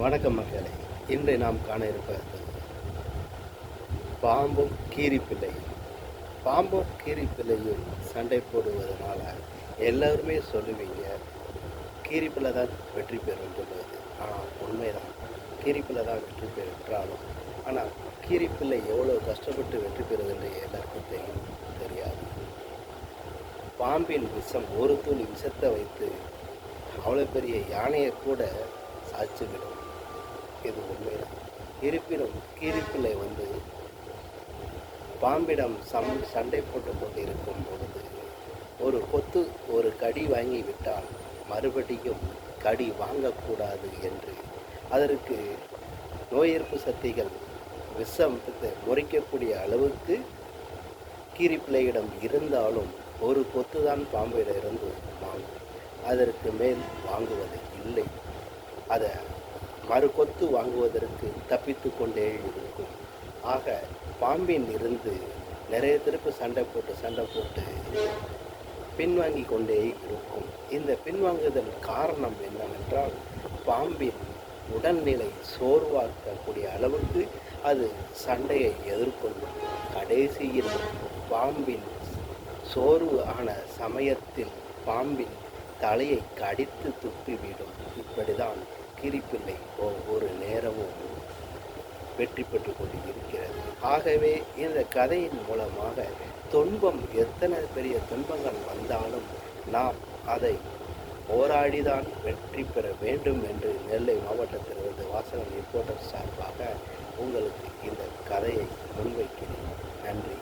வணக்கம் மக்களே. இன்று நாம் காண இருப்பது பாம்பும் கீரிப்பிள்ளையும். பாம்பும் கீரிப்பிள்ளையும் சண்டை போடுவதனால எல்லோருமே சொல்லுவீங்க, கீரிப்பிள்ளை தான் வெற்றி பெறும் சொல்லுவது. ஆனால் உண்மைதான், கீரிப்பிள்ளை தான் வெற்றி பெற்றாலும் ஆனால் கீரிப்பிள்ளை எவ்வளோ கஷ்டப்பட்டு வெற்றி பெறுவது என்று எல்லாருக்கும் தெரியாது. பாம்பின் விஷம் ஒரு துளி விஷத்தை வைத்து அவ்வளோ பெரிய யானையை கூட சாய்ச்சிவிடும். இது உண்மைதான். இருப்பினும் கீரிப்பிள்ளை பாம்பிடம் சண்டை போட்டு கொண்டு இருக்கும் பொழுது ஒரு கடி வாங்கி விட்டால் மறுபடியும் கடி வாங்கக்கூடாது என்று அதற்கு நோய் எதிர்ப்பு சக்திகள் விஷம் முறிக்கக்கூடிய அளவுக்கு கீரிப்பிள்ளையிடம் இருந்தாலும் ஒரு கொத்து தான் பாம்பிடமிருந்து வாங்கும். அதற்கு மேல் வாங்குவது இல்லை. அதை மறு கொத்து வாங்குவதற்கு தப்பித்து கொண்டே இருக்கும். ஆக பாம்பின் இருந்து நிறைய திருப்பு சண்டை போட்டு பின்வாங்கி கொண்டே இருக்கும். இந்த பின்வாங்குதல் காரணம் என்னவென்றால், பாம்பின் உடல்நிலை சோர்வாக்கக்கூடிய அளவுக்கு அது சண்டையை எதிர்கொள்ளும். கடைசியில் பாம்பின் சோர்வு ஆன சமயத்தில் பாம்பின் தலையை கடித்து துப்பிவிடும். இப்படிதான் கீரிப்பிள்ளை ஒவ்வொரு நேரமும் வெற்றி பெற்று கொண்டு இருக்கிறது. ஆகவே இந்த கதையின் மூலமாக எத்தனை பெரிய துன்பங்கள் வந்தாலும் நாம் அதை போராடிதான் வெற்றி பெற வேண்டும் என்று நெல்லை மாவட்டத்திலிருந்து வாசகன் ரிப்போர்ட்டர் சார்பாக உங்களுக்கு இந்த கதையை முன்வைக்கிறேன். நன்றி.